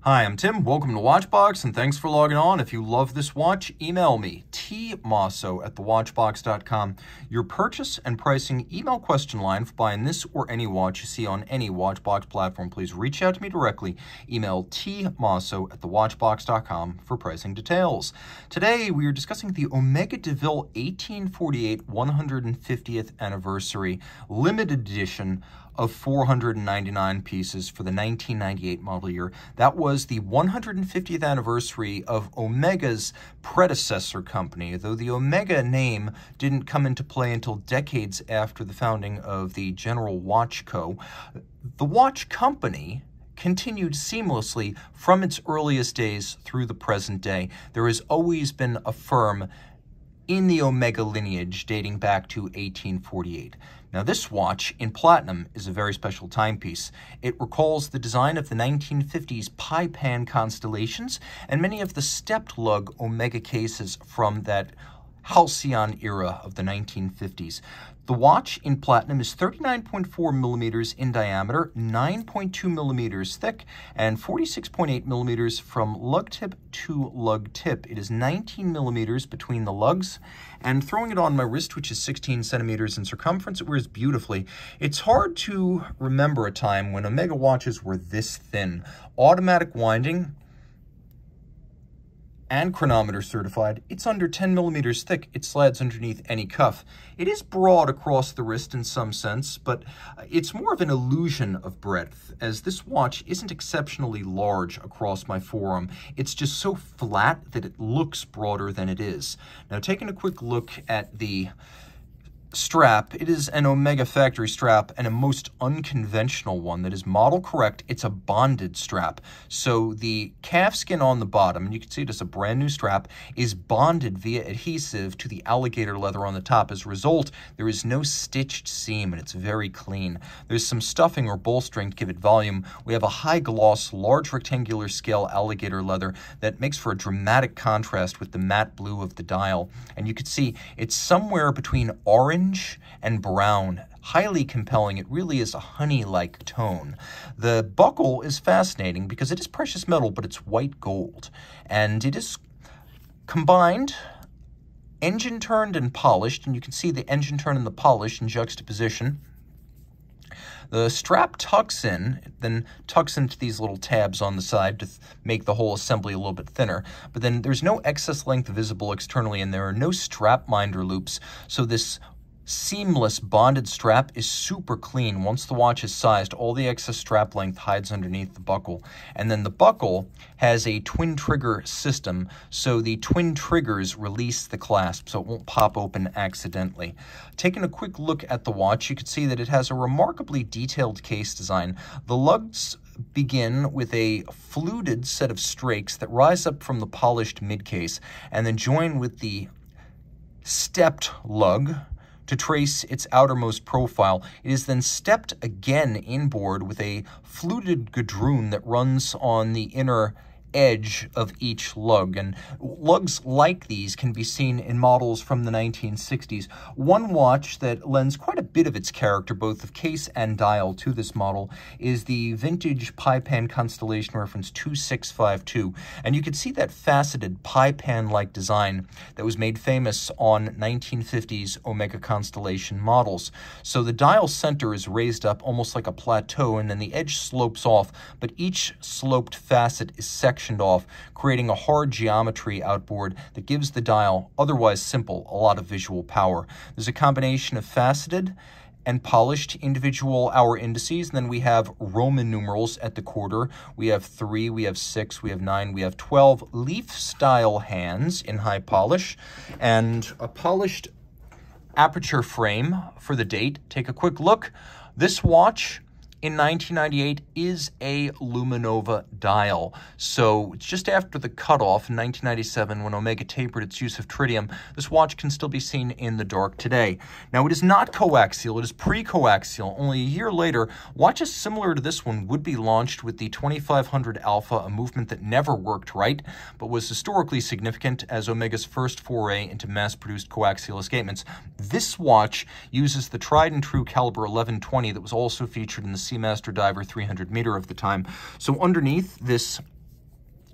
Hi, I'm Tim. Welcome to Watchbox, and thanks for logging on. If you love this watch, email me, tmosso@thewatchbox.com. Your purchase and pricing email question line for buying this or any watch you see on any Watchbox platform. Please reach out to me directly. Email tmosso@thewatchbox.com for pricing details. Today, we are discussing the Omega De Ville 1848 150th anniversary limited edition of 499 pieces for the 1998 model year. That was the 150th anniversary of Omega's predecessor company, though the Omega name didn't come into play until decades after the founding of the General Watch Co. The watch company continued seamlessly from its earliest days through the present day. There has always been a firm in the Omega lineage dating back to 1848. Now, this watch in platinum is a very special timepiece. It recalls the design of the 1950s pie pan constellations and many of the stepped lug Omega cases from that halcyon era of the 1950s. The watch in platinum is 39.4 millimeters in diameter, 9.2 millimeters thick, and 46.8 millimeters from lug tip to lug tip. It is 19 millimeters between the lugs, and throwing it on my wrist, which is 16 centimeters in circumference, it wears beautifully. It's hard to remember a time when Omega watches were this thin. Automatic winding and chronometer certified, it's under 10 millimeters thick. It slides underneath any cuff. It is broad across the wrist in some sense, but it's more of an illusion of breadth, as this watch isn't exceptionally large across my forearm. It's just so flat that it looks broader than it is. Now, taking a quick look at the strap, it is an Omega factory strap and a most unconventional one that is model correct. It's a bonded strap. So the calf skin on the bottom, and you can see it as a brand new strap, is bonded via adhesive to the alligator leather on the top. As a result, there is no stitched seam and it's very clean. There's some stuffing or bolstering to give it volume. We have a high gloss, large rectangular scale alligator leather that makes for a dramatic contrast with the matte blue of the dial. And you can see it's somewhere between orange and brown, highly compelling. It really is a honey-like tone. The buckle is fascinating because it is precious metal, but it's white gold, and it is combined engine turned and polished, and you can see the engine turn and the polish in juxtaposition. The strap tucks in, then tucks into these little tabs on the side to make the whole assembly a little bit thinner. But then there's no excess length visible externally, and there are no strap minder loops, so this seamless bonded strap is super clean. Once the watch is sized, all the excess strap length hides underneath the buckle. And then the buckle has a twin trigger system, so the twin triggers release the clasp so it won't pop open accidentally. Taking a quick look at the watch, you can see that it has a remarkably detailed case design. The lugs begin with a fluted set of strakes that rise up from the polished midcase and then join with the stepped lug to trace its outermost profile. It is then stepped again inboard with a fluted gadroon that runs on the inner edge of each lug, and lugs like these can be seen in models from the 1960s. One watch that lends quite a bit of its character, both of case and dial, to this model is the vintage pie pan constellation reference 2652, and you can see that faceted pie pan-like design that was made famous on 1950s Omega constellation models. So the dial center is raised up almost like a plateau, and then the edge slopes off, but each sloped facet is sectioned off, creating a hard geometry outboard that gives the dial, otherwise simple, a lot of visual power. There's a combination of faceted and polished individual hour indices, and then we have Roman numerals at the quarter. We have 3, we have 6, we have 9, we have 12 leaf-style hands in high polish, and a polished aperture frame for the date. Take a quick look. This watch in 1998 is a Luminova dial. So it's just after the cutoff in 1997 when Omega tapered its use of tritium. This watch can still be seen in the dark today. Now, it is not coaxial, it is pre-coaxial. Only a year later, watches similar to this one would be launched with the 2500 Alpha, a movement that never worked right, but was historically significant as Omega's first foray into mass-produced coaxial escapements. This watch uses the tried and true caliber 1120 that was also featured in the Seamaster Diver 300 meter of the time. So underneath this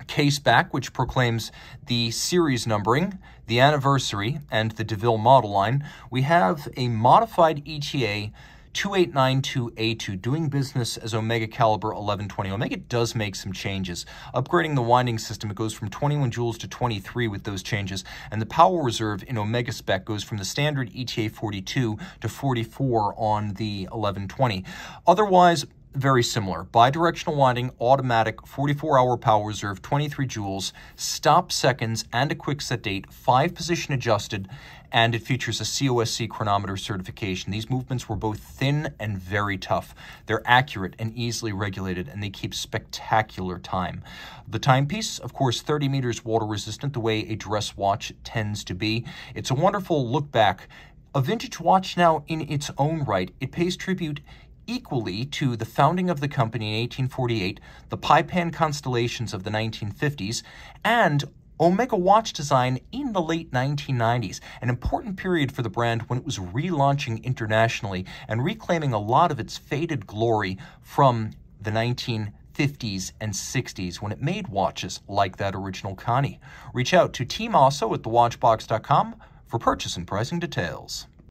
case back, which proclaims the series numbering, the anniversary, and the De Ville model line, we have a modified ETA 2892A2 doing business as Omega caliber 1120. Omega does make some changes, upgrading the winding system. It goes from 21 joules to 23 with those changes, and the power reserve in Omega spec goes from the standard ETA 42 to 44 on the 1120. Otherwise, very similar. Bidirectional winding, automatic, 44-hour power reserve, 23 joules, stop seconds, and a quick set date, 5-position adjusted, and it features a COSC chronometer certification. These movements were both thin and very tough. They're accurate and easily regulated, and they keep spectacular time. The timepiece, of course, 30 meters water resistant, the way a dress watch tends to be. It's a wonderful look back. A vintage watch now in its own right. It pays tribute equally to the founding of the company in 1848, the Pie-Pan constellations of the 1950s, and Omega watch design in the late 1990s, an important period for the brand when it was relaunching internationally and reclaiming a lot of its faded glory from the 1950s and 60s when it made watches like that original Connie. Reach out to Team Mosso at thewatchbox.com for purchase and pricing details.